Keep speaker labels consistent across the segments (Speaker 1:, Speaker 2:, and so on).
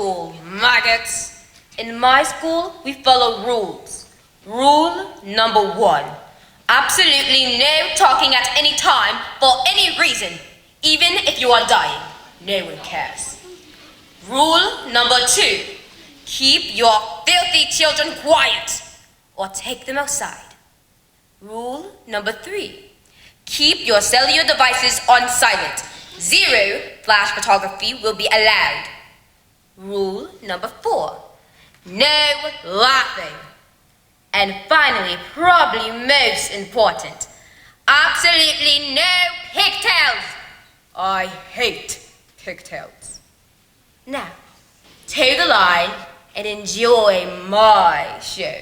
Speaker 1: school, maggots. In my school, we follow rules. Rule number 1. Absolutely no talking at any time for any reason, even if you are dying. No one cares. Rule number 2. Keep your filthy children quiet or take them outside. Rule number 3. Keep your cellular devices on silent. 0 flash photography will be allowed. Rule number 4. No laughing. And finally, probably most important, absolutely no pigtails. I hate pigtails. Now, toe the line and enjoy my show.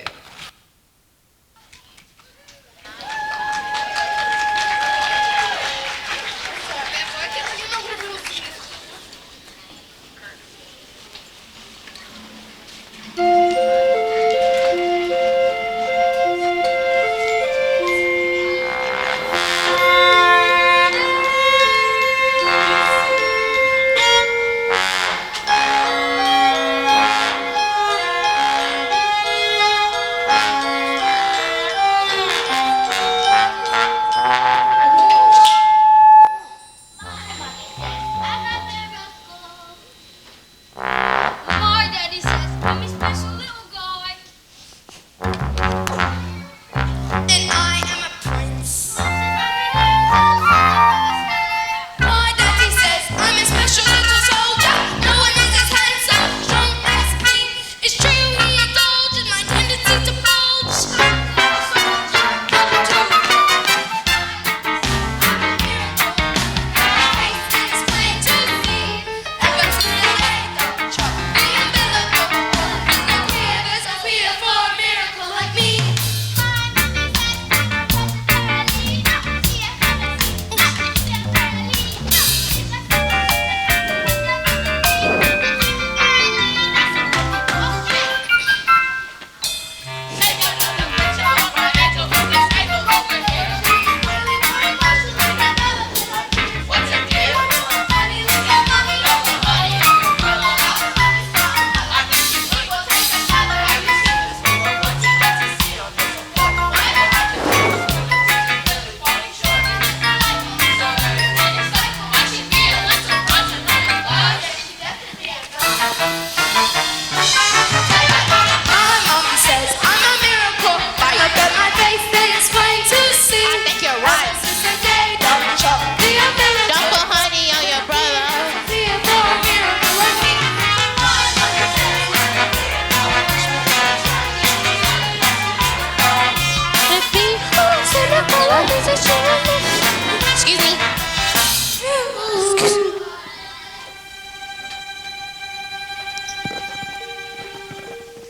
Speaker 2: Excuse me.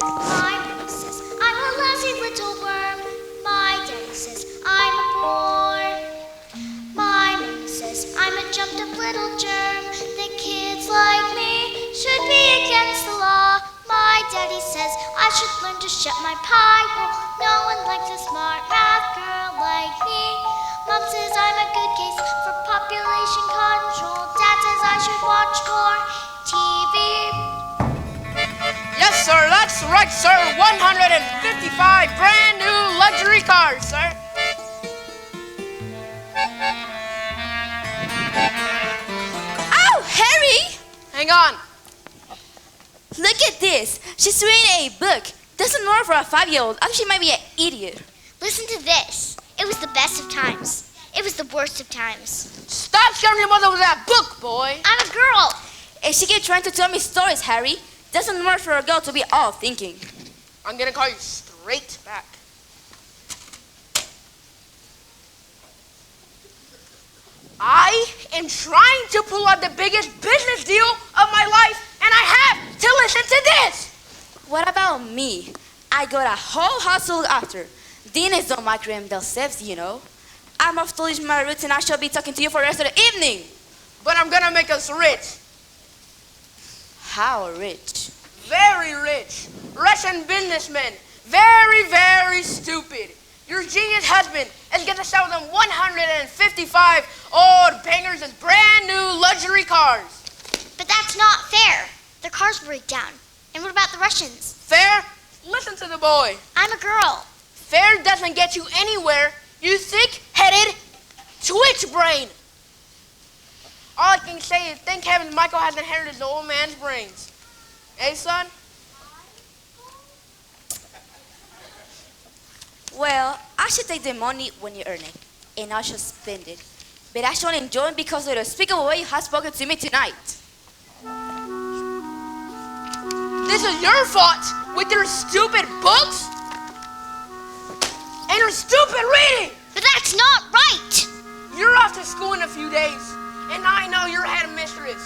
Speaker 3: My mom says I'm a lazy little worm. My daddy says I'm a bore. My mom says I'm a jumped up little germ. That kids like me should be against the law. My daddy says I should learn to shut my pie hole. No one likes a smart math girl like me. Mom says I'm a good case for population control. Dad says I should watch more TV.
Speaker 4: Yes, sir, that's right, sir. 155 brand new luxury cars, sir.
Speaker 2: Ow, Harry!
Speaker 4: Hang on.
Speaker 2: Look at this. She's reading a book. Doesn't work for a 5-year-old. Actually, she might be an idiot.
Speaker 3: Listen to this. It was the best of times. It was the worst of times.
Speaker 4: Stop scaring your mother with that book, boy.
Speaker 3: I'm a girl.
Speaker 2: And she keeps trying to tell me stories, Harry. Doesn't work for a girl to be all thinking.
Speaker 4: I'm gonna call you straight back. I am trying to pull out the biggest business deal of my life, and I have to listen to this.
Speaker 2: What about me? I got a whole hustle after. Dinners don't microwave themselves, you know. I'm off to leave my roots and I shall be talking to you for the rest of the evening.
Speaker 4: But I'm gonna make us rich.
Speaker 2: How rich?
Speaker 4: Very rich. Russian businessmen. Very, very stupid. Your genius husband is gonna sell them 155 old bangers as brand new luxury cars.
Speaker 3: But that's not fair. their cars break down. And what about the Russians?
Speaker 4: Fair? Listen to the boy.
Speaker 3: I'm a girl.
Speaker 4: Fair doesn't get you anywhere, you thick-headed twitch brain. All I can say is thank heavens Michael has inherited the old man's brains. Hey, son?
Speaker 2: Well, I should take the money when you earn it, and I should spend it. But I should enjoy it because of the unspeakable way you have spoken to me tonight.
Speaker 4: This is your fault with your stupid books and your stupid reading.
Speaker 3: But that's not right.
Speaker 4: You're off to school in a few days, and I know you're head mistress.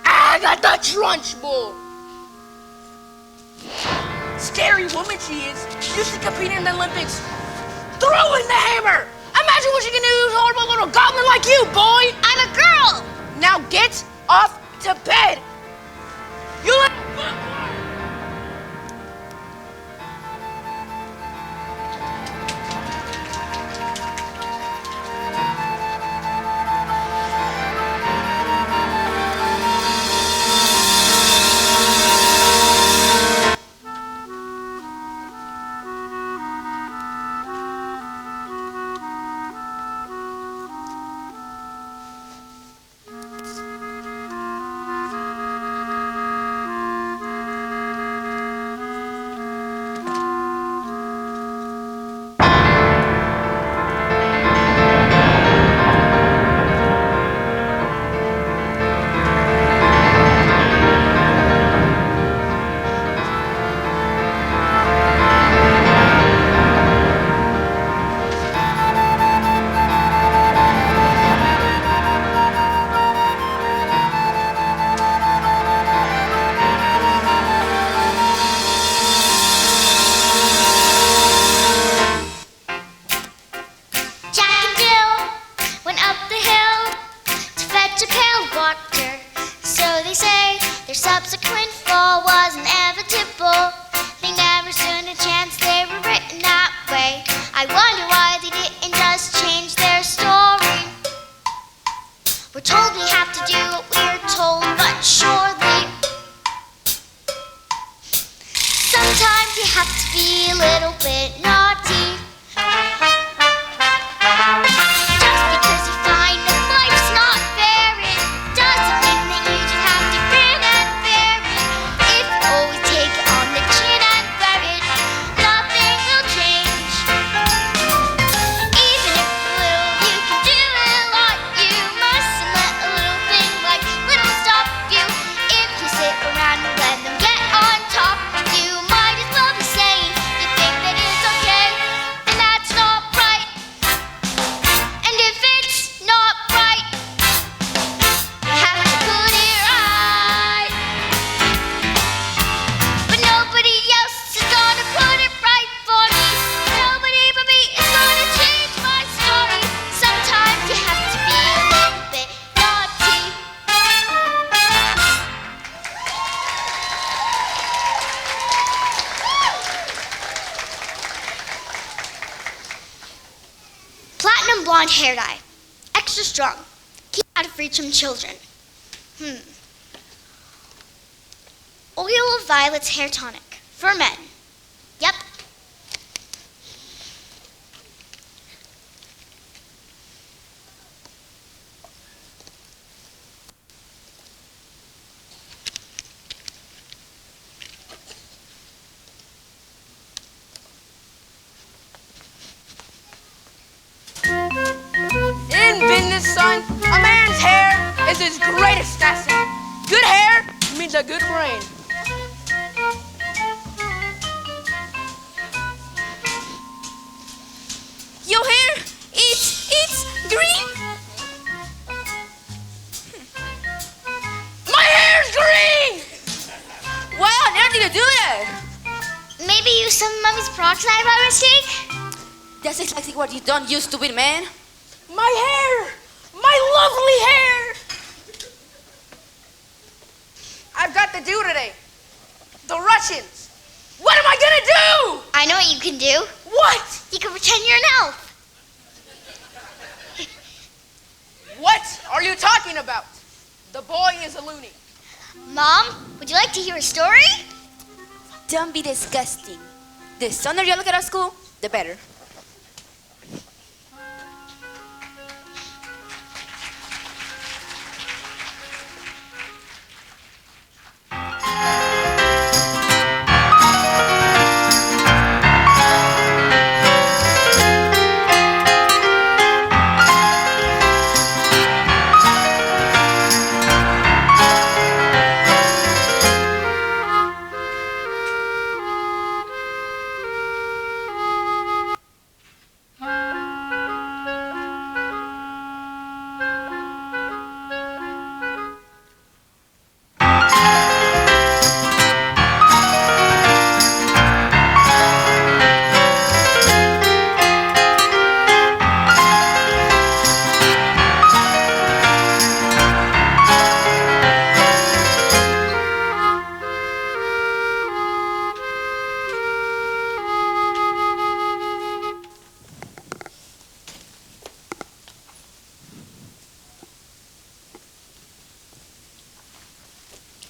Speaker 4: I got the Trunchbull. Scary woman she is. Used to compete in the Olympics. Throw in the hammer. Imagine what she can do to a horrible little goblin like you, boy.
Speaker 3: I'm a girl.
Speaker 4: Now get off to bed. You little bookworm.
Speaker 3: Subsequent fall was inevitable. They never stood a chance, they were written that way. I wonder why they didn't just change their story. We're told we have to do what we're told, but surely sometimes you have to be a little bit naughty. Just because you find that life's not fair, it doesn't mean that you just have to grin and bear it. If you always take it on the chin and wear it, nothing will change. Even if a little you can do a lot, you mustn't let a little thing like little stop you. If you sit around and let them get on top of you, might as well be saying you think that it's okay, and that's not right. And if it's not right, you have to put it right. But nobody else is gonna put it right for me. Nobody but me is gonna change my story. Sometimes you have to be a little bit naughty. Platinum blonde hair dye. Extra strong. Keep out of reach from children. Oil of violets hair tonic. For men. Yep.
Speaker 4: In business, son, a man's hair is his greatest asset. Good hair means a good brain.
Speaker 2: Your hair, it's green.
Speaker 4: My hair's green!
Speaker 2: Why on earth did you do that?
Speaker 3: Maybe use some mommy's peroxide by mistake?
Speaker 2: That's exactly what you done, you stupid man.
Speaker 4: My hair! My lovely hair! I've got to do today. The Russians. What am I gonna do?
Speaker 3: I know what you can do.
Speaker 4: What?
Speaker 3: You can pretend you're an elf.
Speaker 4: What are you talking about? The boy is a loony.
Speaker 3: Mom, would you like to hear a story?
Speaker 2: Don't be disgusting. The sooner you look at our school, the better.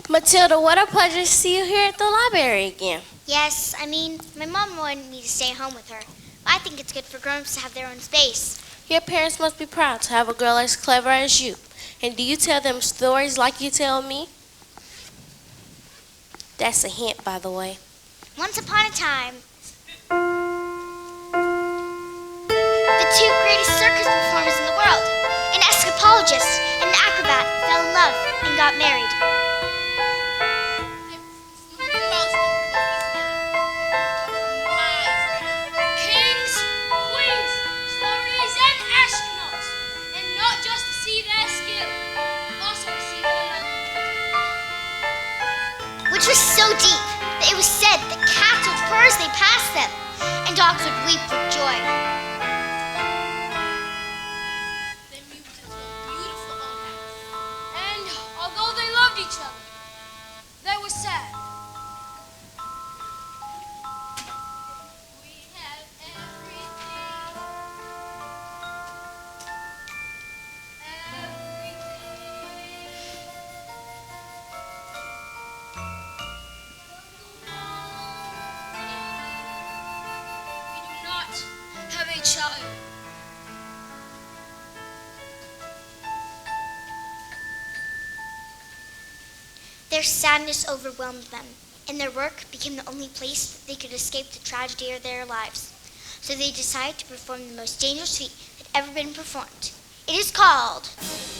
Speaker 5: Matilda, what a pleasure to see you here at the library again.
Speaker 3: Yes, my mom wanted me to stay home with her. I think it's good for grown-ups to have their own space.
Speaker 5: Your parents must be proud to have a girl as clever as you. And do you tell them stories like you tell me? That's a hint, by the way.
Speaker 3: Once upon a time, the two greatest circus performers in the world, an escapologist and an acrobat, fell in love and got married.
Speaker 6: Kings, queens, celebrities, and astronauts. And not just to see their skill, also to see their love.
Speaker 3: Which was so deep that it was said that cats would purr as they passed them, and dogs would weep with joy.
Speaker 6: They moved into a beautiful old house. And although they loved each other, they were sad. We have everything. We do not have a child.
Speaker 3: Their sadness overwhelmed them, and their work became the only place that they could escape the tragedy of their lives. So they decided to perform the most dangerous feat that ever been performed. It is called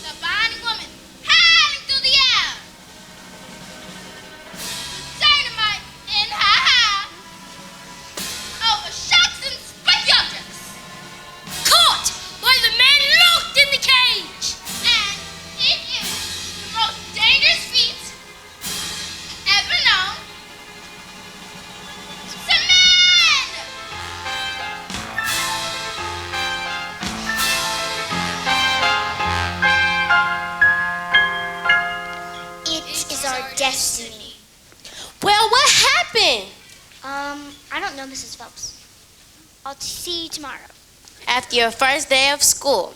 Speaker 6: The binding woman, high into the air. Dynamite in her hair. Over sharks and spiky objects. Caught by the man locked in the cage. And it is the most dangerous feat ever known to man.
Speaker 3: It is our destiny.
Speaker 5: Well, what happened?
Speaker 3: I don't know, Mrs. Phelps. I'll see you tomorrow.
Speaker 5: After your first day of school.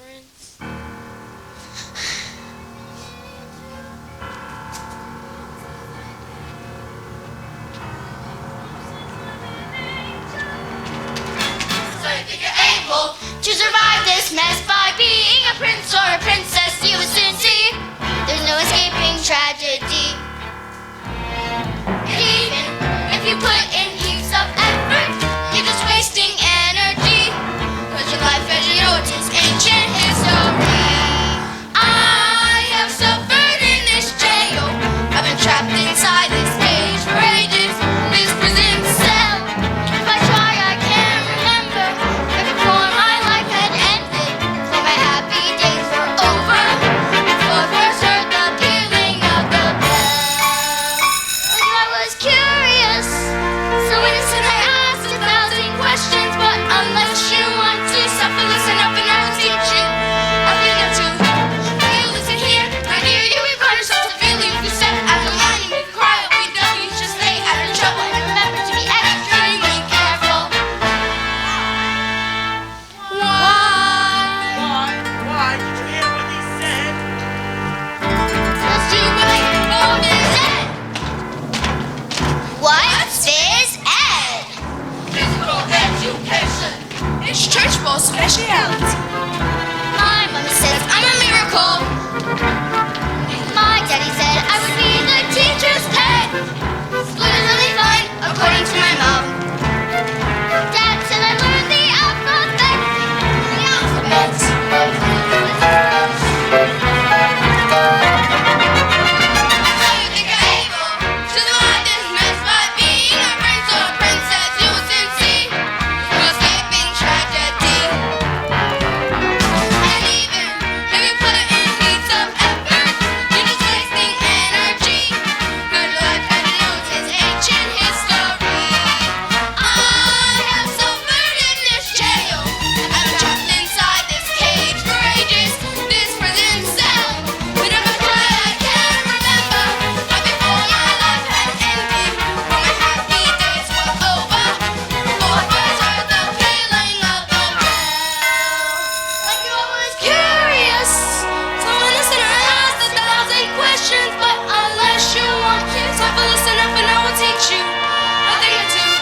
Speaker 5: friends?
Speaker 3: So you think you're able to survive this mess by being a prince or a princess? You will soon see there's no escaping tragedy. And even if you put in heaps of effort, you're just wasting energy. 'Cause your life, as you know, it is ancient history. I have suffered in this jail. I've been trapped inside this cage for ages. This prison cell. If I try, I can't remember right before my life had ended. Before my happy days were over. Before I first heard the pealing of the bell. And I was curious, so innocent I asked 1,000 questions. But unless you want to suffer, listen up and I will teach you a thing or two. You listen here, my dear, you be punished so severely if you step out of line. You can cry or be dumb, you just stay out of trouble. And remember to be extremely careful. Why?
Speaker 4: Why? Did you hear what he said?
Speaker 3: Just you wait for Ms. Ed. What's Ms. Ed?
Speaker 4: Physical education. It's Trunchbull speciality.
Speaker 3: My mommy says I'm a miracle. My daddy said I would be the teacher's pet. School is really fun, according to my mom. Dad said I learned the alphabet. The alphabet. So you think you're able to survive this mess by being a prince or a princess? You will soon see no escaping tragedy. And even if you put in heaps of effort, you're just wasting energy. Good life, as you know, is ancient history. I have suffered in this jail. I've been trapped inside this cage for ages. This prison cell. Whenever I try, I can't remember right before my life had ended. Before my happy days were over. Before I first heard the pealing of the bell. Like you always curious. So listen and ask 1,000 questions. But unless you want to suffer, listen up and I will teach you a thing or two.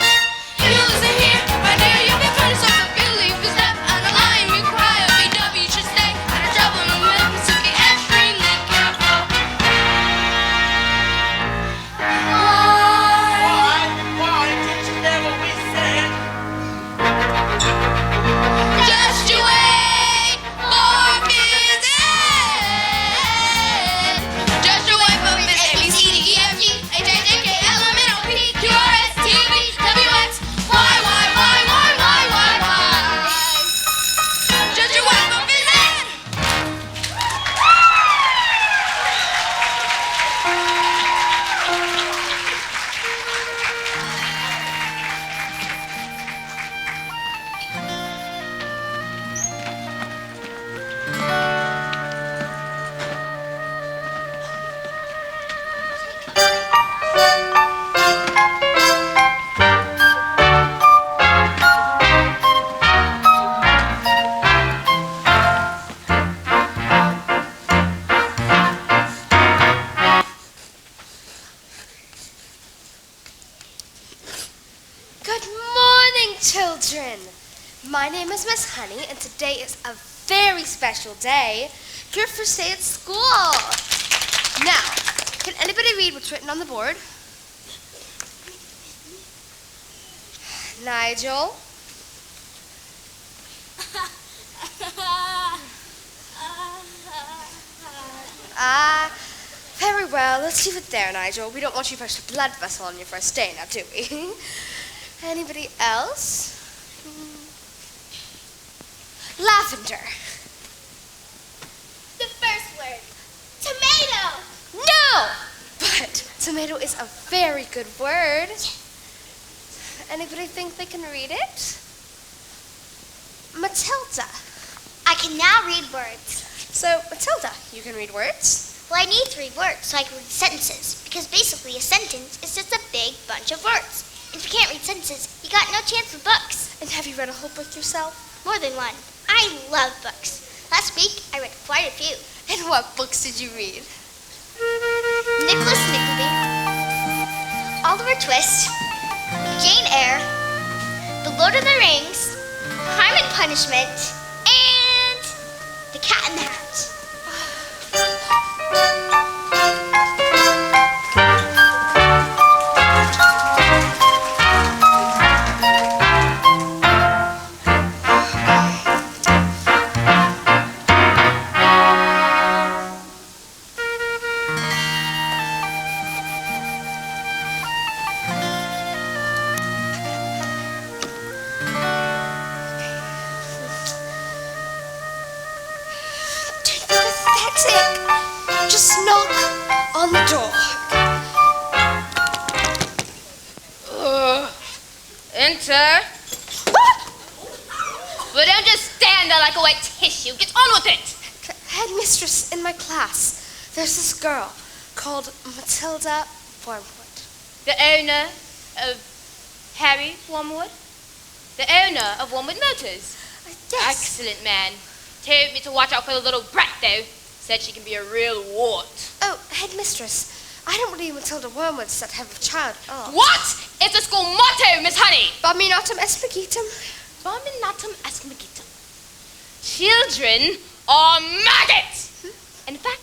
Speaker 3: If you listen here, my dear, you'll be punished so severely. If you step out of line, you cry or be dumb, you should stay out of trouble. And remember to be extremely careful. Why?
Speaker 4: Why? Did you hear what we said?
Speaker 3: Just you wait for Ms. Ed. Just you wait for Ms. A, B, C, D, E, F, G, H, I, J, K, L, M, N, O, P, Q, R, S, T, U, V, W, X, Y, Y, Y, Y, Y, Y, Y. Just you wait for Ms. Ed.
Speaker 7: Good morning, children. My name is Miss Honey, and today is a very special day. Your first day at school. Now, can anybody read what's written on the board? Nigel? Very well. Let's leave it there, Nigel. We don't want you to push a blood vessel on your first day now, do we? Anybody else? Lavender.
Speaker 3: The first word. Tomato.
Speaker 7: No! But tomato is a very good word. Anybody think they can read it? Matilda.
Speaker 3: I can now read words.
Speaker 7: So, Matilda, you can read words?
Speaker 3: Well, I need 3 words so I can read sentences, because basically a sentence is just a big bunch of words. If you can't read sentences, you got no chance for books.
Speaker 7: And have you read a whole book yourself?
Speaker 3: More than one. I love books. Last week, I read quite a few.
Speaker 7: And what books did you read?
Speaker 3: Nicholas Nickleby, Oliver Twist, Jane Eyre, The Lord of the Rings, Crime and Punishment, and The Cat in the Hat.
Speaker 7: Just knock on the door.
Speaker 1: Enter. But don't just stand there like a wet tissue. Get on with it.
Speaker 7: Headmistress, in my class, there's this girl called Matilda Wormwood.
Speaker 1: The owner of Harry Wormwood? The owner of Wormwood Motors?
Speaker 7: Yes.
Speaker 1: Excellent man. Told me to watch out for the little brat, though. Said she can be a real wart.
Speaker 7: Oh, Headmistress, I don't believe Matilda Wormwood's that type of child at all.
Speaker 1: What? It's the school motto, Miss Honey.
Speaker 7: Bominatum espigitum.
Speaker 1: Bominatum asmagitum. Children are maggots. In fact,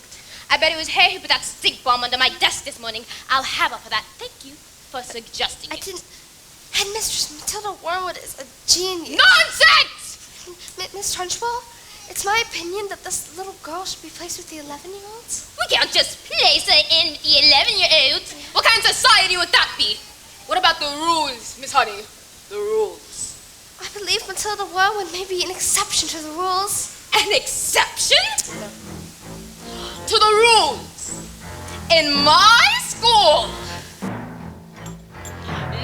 Speaker 1: I bet it was her who put that stink bomb under my desk this morning. I'll have her for that. Thank you for suggesting it.
Speaker 7: Headmistress, Matilda Wormwood is a genius.
Speaker 1: Nonsense!
Speaker 7: Miss Trunchbull, it's my opinion that this little girl should be placed with the 11-year-olds.
Speaker 1: We can't just place her in with the 11-year-olds. What kind of society would that be? What about the rules, Miss Honey? The rules.
Speaker 7: I believe Matilda Wormwood may be an exception to the rules.
Speaker 1: An exception? To the rules. In my school.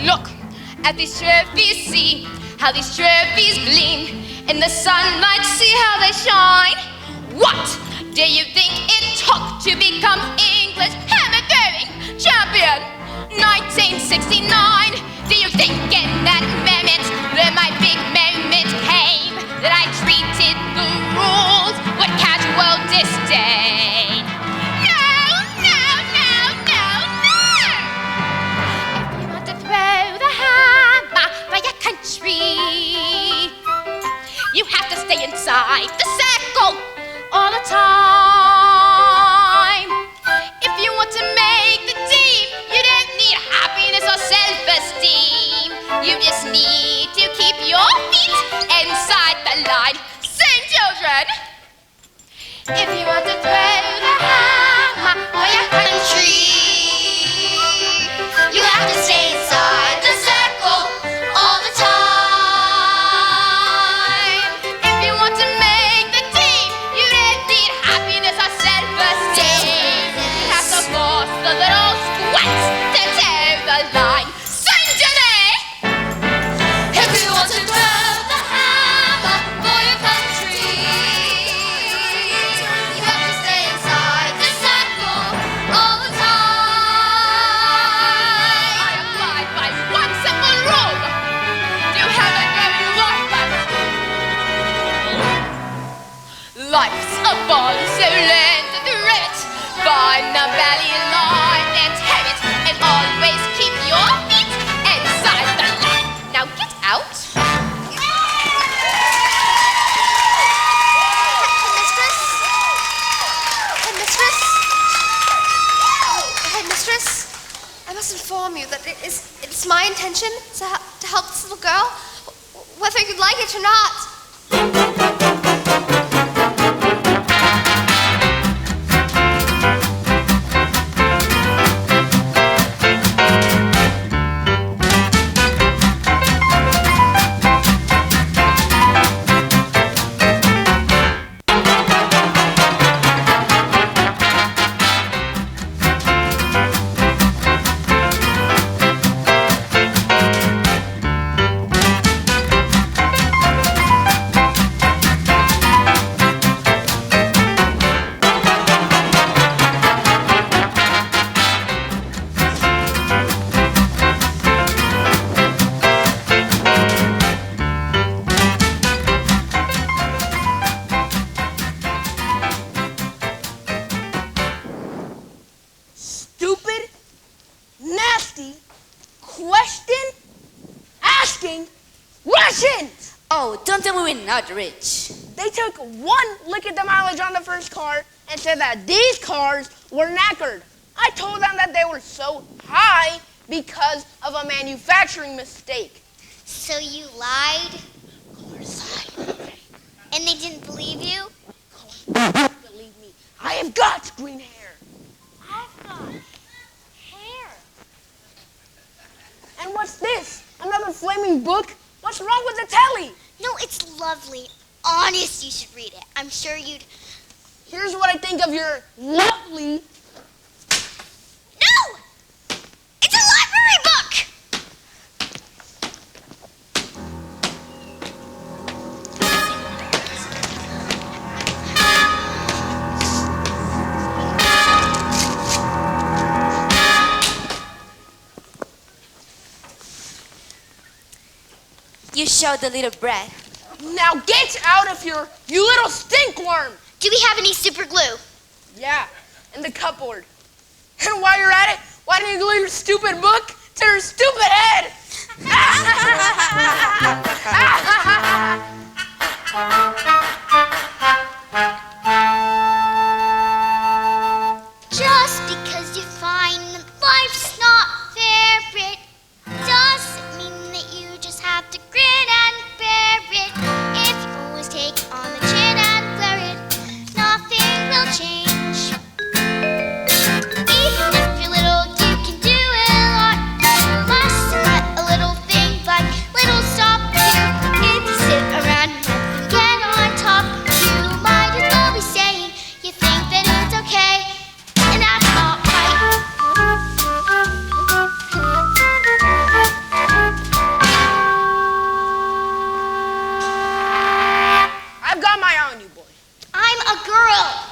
Speaker 1: Look at these trophies, see how these trophies gleam. In the sunlight, see how they shine. What do you think it took to become English hammer-throwing champion? 1969. Do you think in that moment that my big moment came, that I treated the rules with casual disdain? No, no, no, no, no! If you want to throw the hammer by your country, you have to stay inside the circle all the time. If you want to make the team, you don't need happiness or self-esteem. You just need to keep your feet inside the line. Sing, children! If you want to throw the hammer for your country, you have to stay inside the circle all the time. If you want to make the team, you don't need happiness or self-esteem. You have to force the little squats to toe the line. Sing, Jenny! If you want to throw the hammer for your country, you have to stay inside the circle all the time. I abide by one simple rule. You haven't got life back. Life's a ball, so learn to throw it. Find the valley line and tear it, and always keep your feet inside the line. Now get out.
Speaker 7: Headmistress, I must inform you that it's my intention to help this little girl, whether you'd like it or not.
Speaker 2: Oh, don't tell me we're not rich.
Speaker 4: They took one look at the mileage on the first car and said that these cars were knackered. I told them that they were so high because of a manufacturing mistake.
Speaker 3: So you lied?
Speaker 4: Of course I lied.
Speaker 3: And they didn't believe you?
Speaker 4: Believe me, I have got green hair.
Speaker 3: I've got hair.
Speaker 4: And what's this? Another flaming book? What's wrong with the telly?
Speaker 3: No, it's lovely. Honest, you should read it. I'm sure you'd...
Speaker 4: Here's what I think of your lovely...
Speaker 3: No! It's a library book!
Speaker 2: You showed the little brat.
Speaker 4: Now get out of here, you little stinkworm!
Speaker 3: Do we have any super glue?
Speaker 4: Yeah, in the cupboard. And while you're at it, why don't you glue your stupid book to her stupid head?
Speaker 3: Just because you find that life's not fair, it doesn't mean that you just have to grin and bear it. If you always take it on the chin and wear it, nothing will change. Even if you're little, you can do a lot. You must let a little thing like little stop you. If you sit around and let them get on top, you might as well be saying you think that it's okay, and that's not right.
Speaker 4: I've got my eye on you, boy.
Speaker 3: I'm a girl.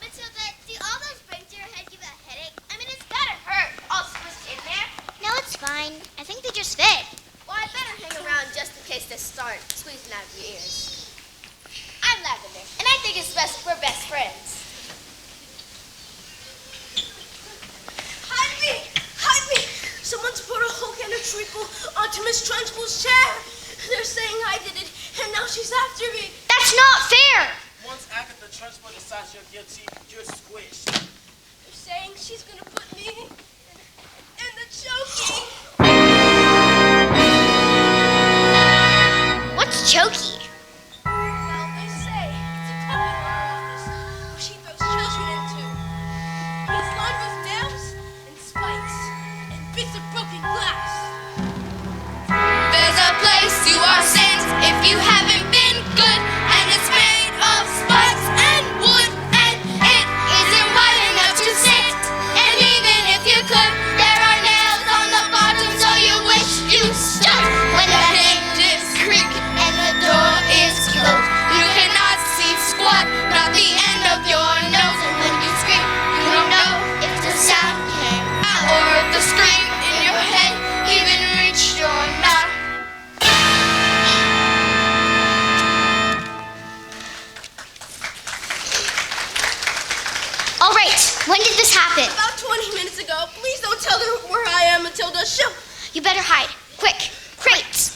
Speaker 6: Matilda, do all those brains to your head give a headache? I mean, it's gotta hurt, all squished in there.
Speaker 3: No, it's fine. I think they just fit.
Speaker 6: Well, I better hang around just in case they start squeezing out of your ears. I'm Lavender, and I think it's best we're best friends.
Speaker 5: Hide me! Hide me! Someone's put a whole can of treacle onto Miss Trunchbull's chair. They're saying I did it, and now she's after me.
Speaker 3: That's not fair.
Speaker 8: Once Agatha Trunchbull decides you're guilty, you're squished.
Speaker 5: They're saying she's gonna put me in the chokey.
Speaker 3: What's chokey?
Speaker 5: Well, they say it's a cubby in our office where she throws children into. He's lined with nails and spikes and bits of broken glass.
Speaker 1: There's a place you are sent if you haven't been good, and it's made of spikes and wood, and it isn't wide enough to sit. And even if you could, there are nails on the bottom, so you wish you stood. When the hinges creak and the door is closed, you cannot see squat, not the end of your nose. And when you scream, you don't know if the sound came out or if the scream in your head even reached your mouth.
Speaker 3: All right, when did this happen?
Speaker 5: About 20 minutes ago. Please don't tell her where I am, Matilda. She'll...
Speaker 3: You better hide. Quick, crates.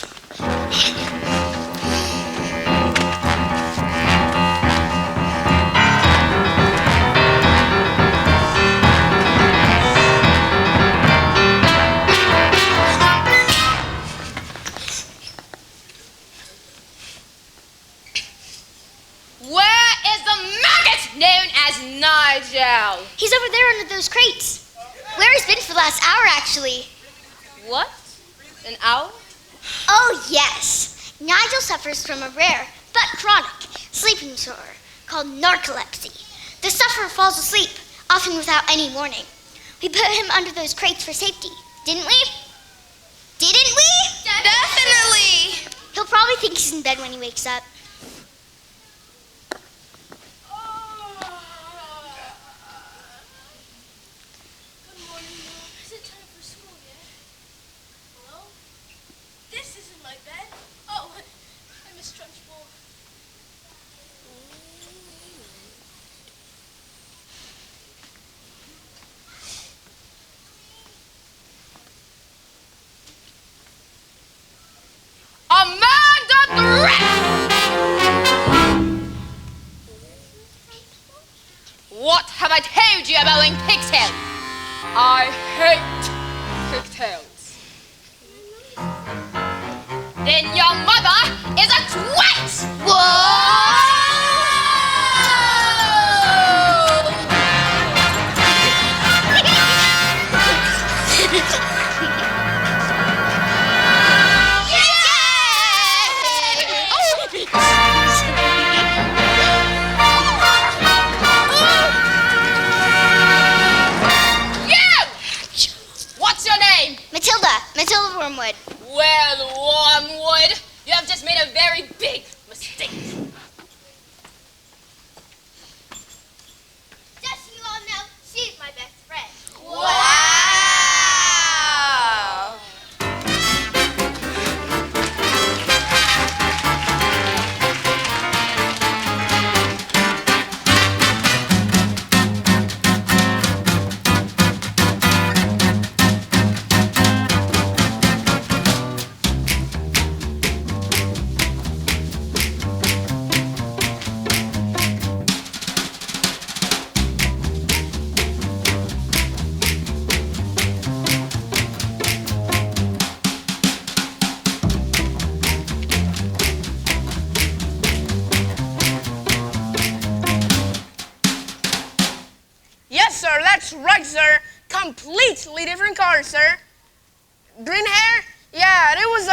Speaker 1: Where is the maggot known as Nigel?
Speaker 3: He's over there under those crates. Where he's been for the last hour, actually.
Speaker 1: What? An owl?
Speaker 3: Oh, yes. Nigel suffers from a rare but chronic sleeping disorder called narcolepsy. The sufferer falls asleep often without any warning. We put him under those crates for safety, didn't we? Didn't we?
Speaker 2: Definitely.
Speaker 3: He'll probably think he's in bed when he wakes up.
Speaker 5: Good morning, Mom. Is it time for school yet? Hello? This isn't my bed. Oh, I miss Trunchbull.
Speaker 4: Amanda Threat! What have I told you about wearing pigtails? I hate pigtails. Then your mother is a twat! Whoa!
Speaker 3: Matilda Wormwood.
Speaker 4: Well, Wormwood, you have just made a very big mistake.
Speaker 6: Just so you all know, she's my best friend.
Speaker 2: Wow.
Speaker 4: Yes, sir, that's right, sir. Completely different car, sir. Green hair? Yeah, it was,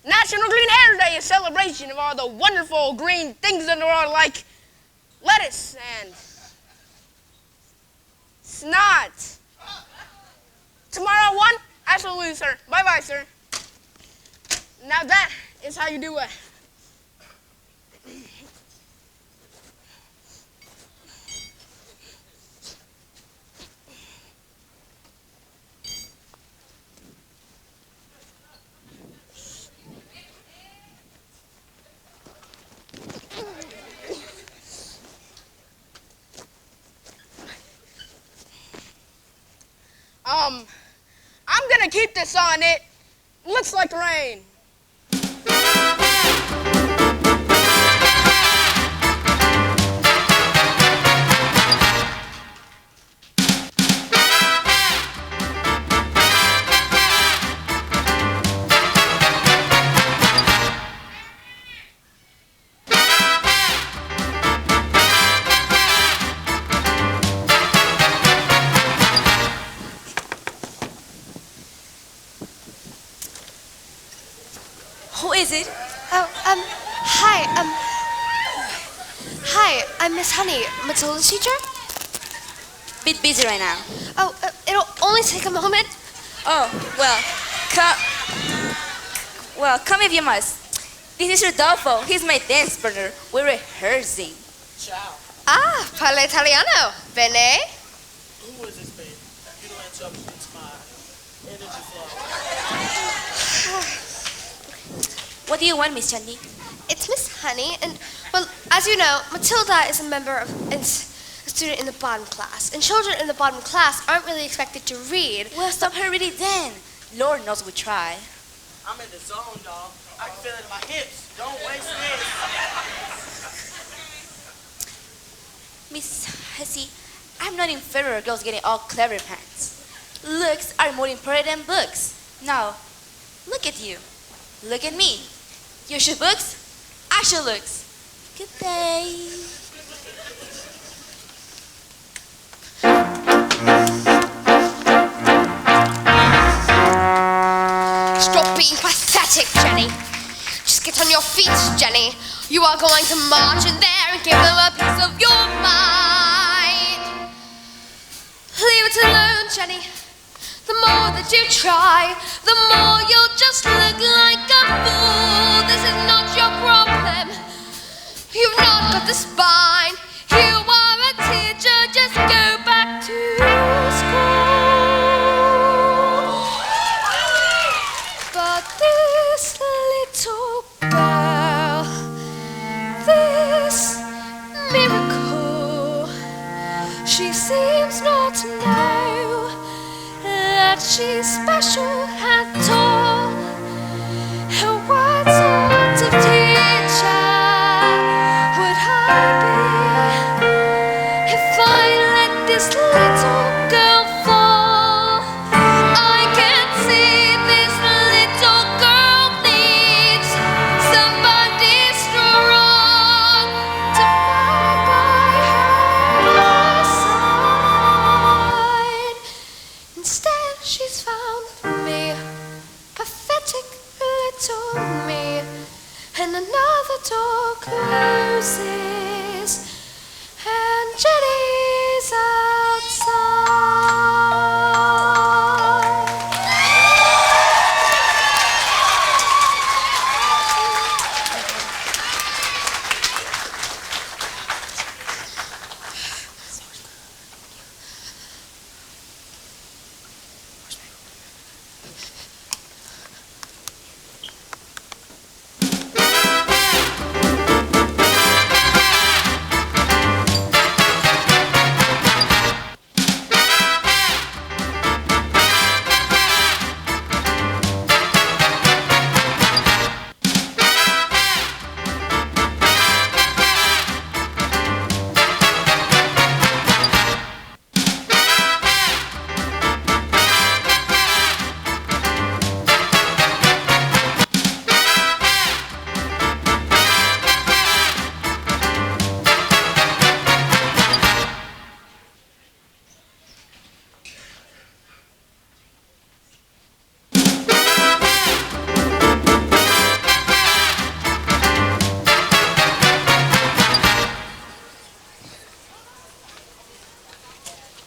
Speaker 4: National Green Hair Day, a celebration of all the wonderful green things in the world like lettuce and snot. Tomorrow, 1? Absolutely, sir. Bye-bye, sir. Now that is how you do it. I'm gonna keep this on. It looks like rain.
Speaker 2: Who is it?
Speaker 7: Oh, hi, I'm Miss Honey, Matilda's teacher.
Speaker 2: Bit busy right now.
Speaker 7: Oh, it'll only take a moment.
Speaker 2: Oh, come if you must. This is Rodolfo. He's my dance partner. We're rehearsing.
Speaker 8: Ciao.
Speaker 7: Ah, parla italiano. Bene?
Speaker 8: Who is this, babe? You don't interrupt my energy flow.
Speaker 2: What do you want, Miss Chandy?
Speaker 7: It's Miss Honey, and, well, as you know, Matilda is a student in the bottom class, and children in the bottom class aren't really expected to read.
Speaker 2: Well, stop her reading then. Lord knows we try.
Speaker 8: I'm in the zone, dog. I can feel it in my hips. Don't waste this.
Speaker 2: Miss Hessie, I'm not in favor of girls getting all clever pants. Looks are more important than books. Now, look at you. Look at me. You show books, I show looks. Good day.
Speaker 7: Stop being pathetic, Jenny. Just get on your feet, Jenny. You are going to march in there and give them a piece of your mind. leave it alone, Jenny. The more that you try, the more you'll just look like a fool. This is not your problem. You've not got the spine. You are a teacher, just go back to school. But this little girl, this miracle, she seems not to know that she's special at all. Her words are of teacher. Would I be if I let this little girl fall? I can see this little girl needs somebody strong to fight by her side. Instead, she's found me, pathetic little me, and another door closes, and Jenny's outside.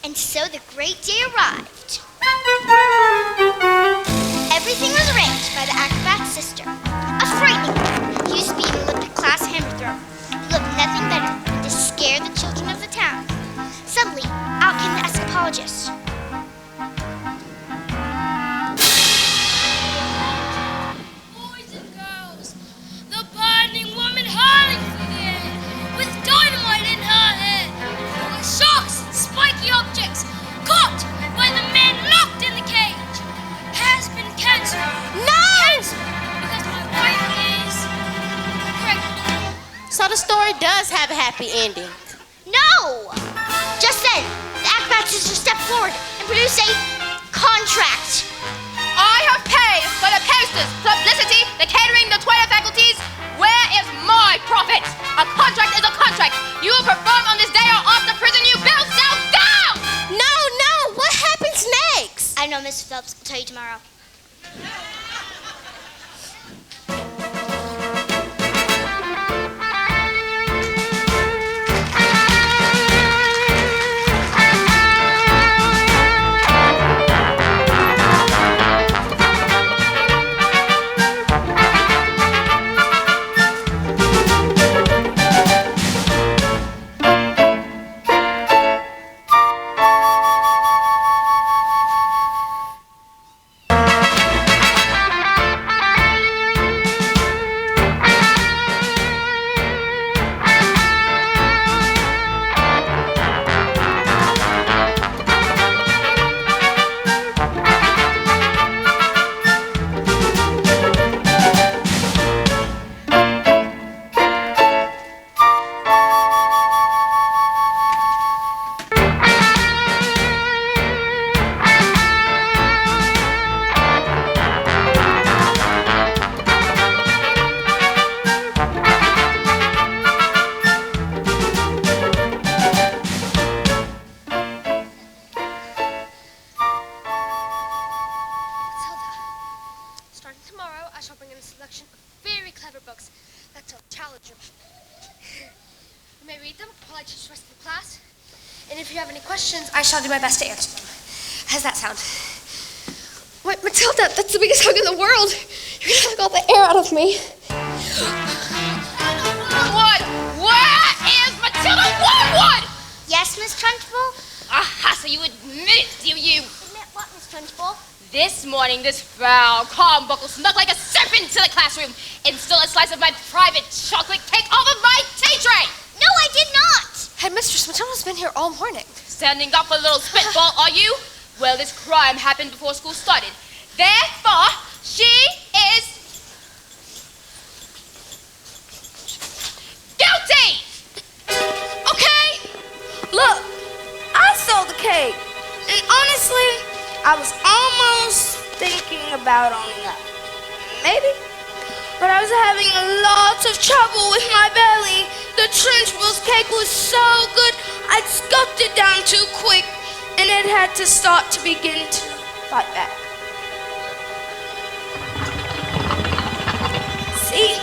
Speaker 3: And so the great day arrived. Everything was arranged by the acrobat's sister. A frightening one. He used to be an Olympic class hammer thrower. He loved nothing better than to scare the children of the town. Suddenly, out came the escapologist.
Speaker 6: Boys and girls, the burning woman hurling through the air with dynamite in her head. There were sharks and spiky objects caught by the men locked in the cage. Has been cancelled.
Speaker 4: No!
Speaker 6: Cancelled because my wife is pregnant.
Speaker 4: So the story does have a happy ending.
Speaker 3: No! Just then, the acrobat sister stepped forward and produced a contract.
Speaker 1: I have paid for the posters, publicity, the catering, the toilet faculties. Where is my profit? A contract is a contract. You will perform on this day or off the prison you built. Now go!
Speaker 4: No, what happens next?
Speaker 3: I know, Miss Phelps. I'll tell you tomorrow.
Speaker 7: You may read them while I teach the rest of the class. And if you have any questions, I shall do my best to answer them. How's that sound? Wait, Matilda, that's the biggest hug in the world. You're gonna hug all the air out of me.
Speaker 6: Wormwood! Where is Matilda Wormwood?
Speaker 3: Yes, Miss Trunchbull?
Speaker 6: Aha, so you admit it, do you?
Speaker 3: Admit what, Miss Trunchbull?
Speaker 6: This morning, this foul Carbuckle snuck like a serpent into the classroom and stole a slice of my private chocolate cake off of my tea tray.
Speaker 3: No, I did not.
Speaker 7: Headmistress, Matilda's been here all morning.
Speaker 6: Standing up for a little spitball, are you? Well, this crime happened before school started. Therefore, she is guilty!
Speaker 4: Okay? Look, I stole the cake. And honestly, I was almost thinking about owning up. Maybe. But I was having lots of trouble with my belly. The Trunchbull's cake was so good, I scuffed it down too quick, and it had to start to begin to fight back. See?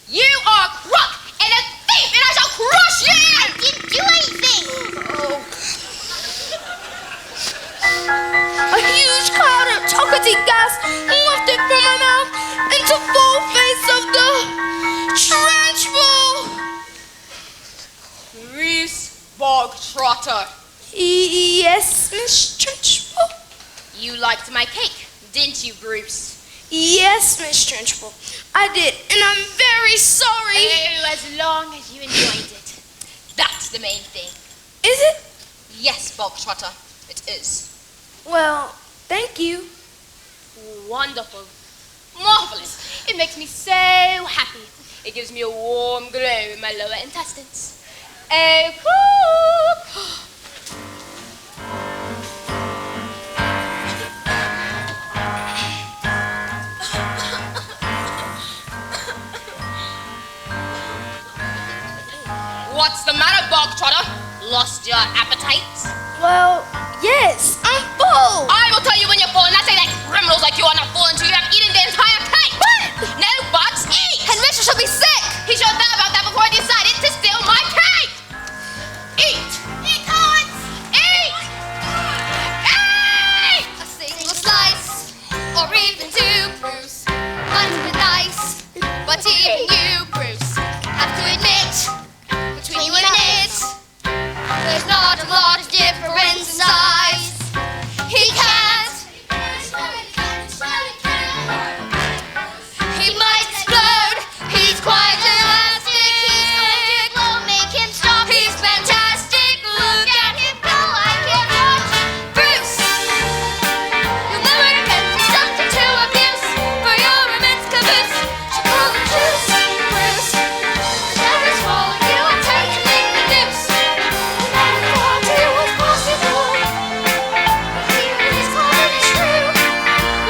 Speaker 6: You are a crook and a thief, and I shall crush you!
Speaker 3: I didn't do anything.
Speaker 4: A huge cloud of chocolatey gas lifted from my mouth into full face of the Trunchbull.
Speaker 6: Reese Bogtrotter.
Speaker 4: Yes, Miss Trunchbull.
Speaker 6: You liked my cake, didn't you, Bruce?
Speaker 4: Yes, Miss Trunchbull. I did, and I'm very sorry.
Speaker 6: Oh, as long as you enjoyed it. That's the main thing.
Speaker 4: Is it?
Speaker 6: Yes, Bogtrotter, it is.
Speaker 4: Well, thank you.
Speaker 6: Wonderful. Marvelous. It makes me so happy. It gives me a warm glow in my lower intestines. Oh, cool. What's the matter, Bogtrotter? Lost your appetite?
Speaker 4: Well, yes, I'm full.
Speaker 6: I will tell you when you're full, and I say that criminals like you are not full until you have eaten the entire cake. What? No buts, eat!
Speaker 7: Headmistress will be sick.
Speaker 6: He should have thought about that before he decided to steal my cake. Eat! Eat, cowards! Eat! Eat!
Speaker 7: A single slice, or even two, Bruce. Might be nice, but even you, Bruce, have to admit, between you and it, there's not a lot of difference in size. He can't. He might explode. He's quite elastic.
Speaker 3: He's going to blow, make him stop.
Speaker 7: He's fantastic. Look at him go. I can't watch. Bruce, you'll never get me something to abuse for your immense caboose. She pulled the juice, Bruce. Never swallow you and take and make the deuce. I never thought it was possible. But here it is, caught it is true.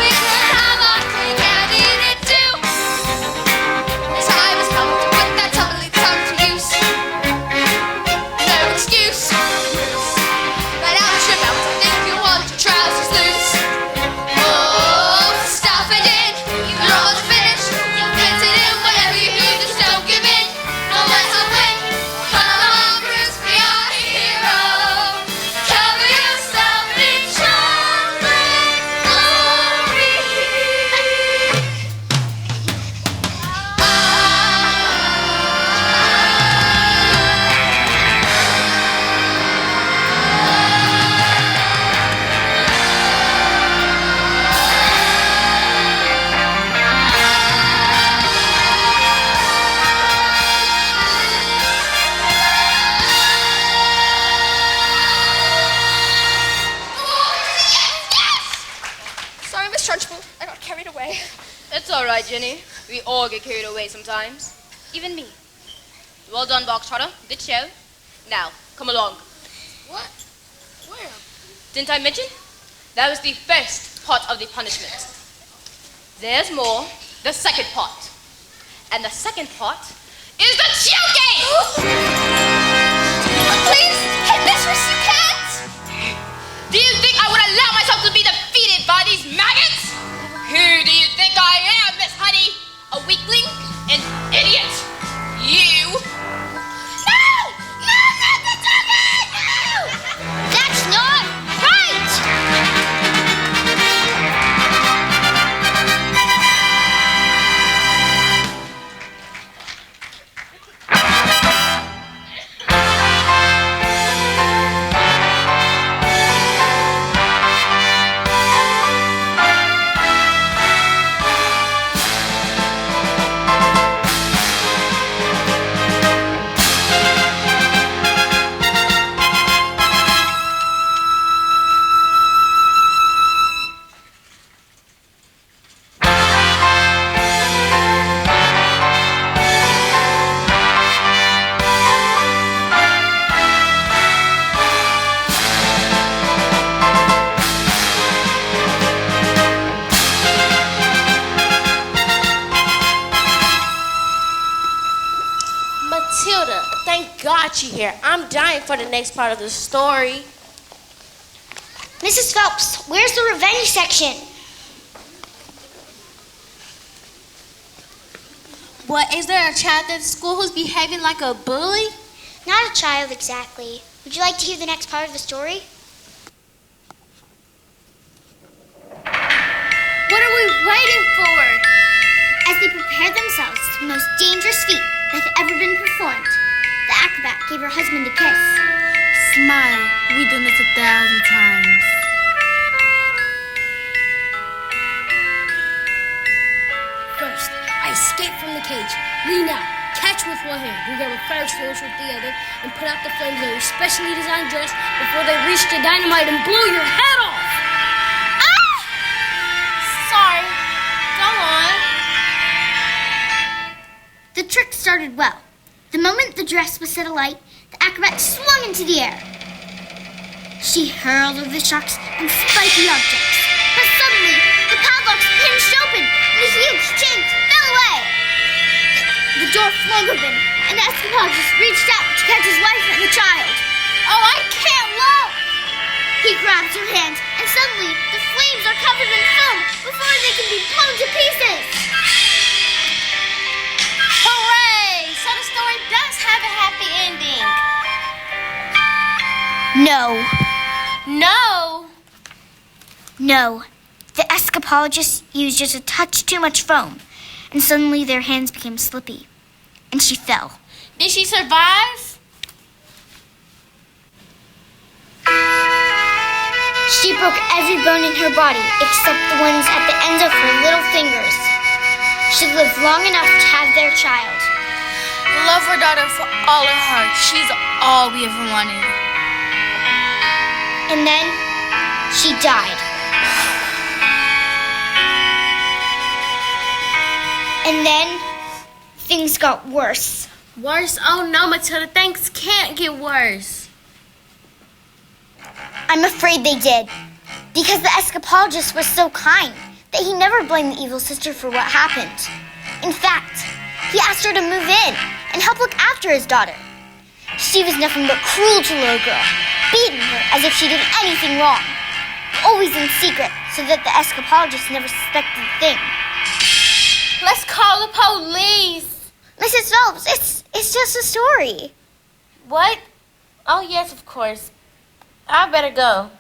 Speaker 7: We could have our cake and eat it too. The time has come to put that totally tongue to use. No excuse. Right out your mouth, I think you want your trousers loose. Oh, stuff it in. You're all finished. Get it in whatever you do, just don't give in. No matter when. Come on, Bruce, be our hero. Cover yourself in chocolate glory. Sorry, Miss Trunchbull. I got carried away.
Speaker 6: It's all right, Jenny. We all get carried away sometimes. Even me. Well done, Bogtrotter. Good show. Now, come along.
Speaker 4: What? Where?
Speaker 6: Didn't I mention? That was the first part of the punishment. There's more. The second part. And the second part is the choking!
Speaker 7: Please, Headmistress, you can't.
Speaker 6: Do you think I would allow myself to be defeated by these maggots? Who do you think I am, Miss Honey? A weakling? An idiot? You? No! No, not the dummy! No!
Speaker 3: That's not
Speaker 4: here. I'm dying for the next part of the story.
Speaker 3: Mrs. Phelps, where's the revenge section?
Speaker 5: What, is there a child at the school who's behaving like a bully?
Speaker 3: Not a child exactly. Would you like to hear the next part of the story?
Speaker 6: What are we waiting for?
Speaker 3: As they prepared themselves for the most dangerous feat that had ever been performed, the acrobat gave her husband a kiss.
Speaker 5: Smile. We've done this 1,000 times.
Speaker 6: First, I escape from the cage. Lean out, catch with one hand, then grab a fire extinguisher with the other, and put out the flames of your specially designed dress before they reach the dynamite and blow your head off.
Speaker 5: Sorry. Go on.
Speaker 3: The trick started well. The moment the dress was set alight, the acrobat swung into the air. She hurled over the shocks and spiky objects, but suddenly the padlocks pinched open and the huge chains fell away. The door flung open and the escapologist reached out to catch his wife and the child.
Speaker 5: Oh, I can't look.
Speaker 3: He grabs her hand and suddenly the flames are covered in foam before they can be blown to pieces.
Speaker 5: Hooray! So the story does have a happy ending.
Speaker 3: No.
Speaker 5: No.
Speaker 3: No. The escapologist used just a touch too much foam, and suddenly their hands became slippy, and she fell.
Speaker 5: Did she survive?
Speaker 3: She broke every bone in her body except the ones at the ends of her little fingers. She lived long enough to have their child.
Speaker 5: Love her daughter for all her heart. She's all we ever wanted.
Speaker 3: And then she died. And then things got worse.
Speaker 5: Worse? Oh no, Matilda, things can't get worse.
Speaker 3: I'm afraid they did. Because the escapologist was so kind that he never blamed the evil sister for what happened. In fact, he asked her to move in and help look after his daughter. She was nothing but cruel to the little girl, beating her as if she did anything wrong. Always in secret, so that the escapologist never suspected a thing.
Speaker 5: Let's call the police.
Speaker 3: Mrs. Phelps, it's just a story.
Speaker 5: What? Oh yes, of course. I better go.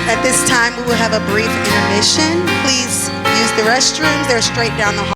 Speaker 9: At this time, we will have a brief intermission. Please use the restrooms. They're straight down the hall.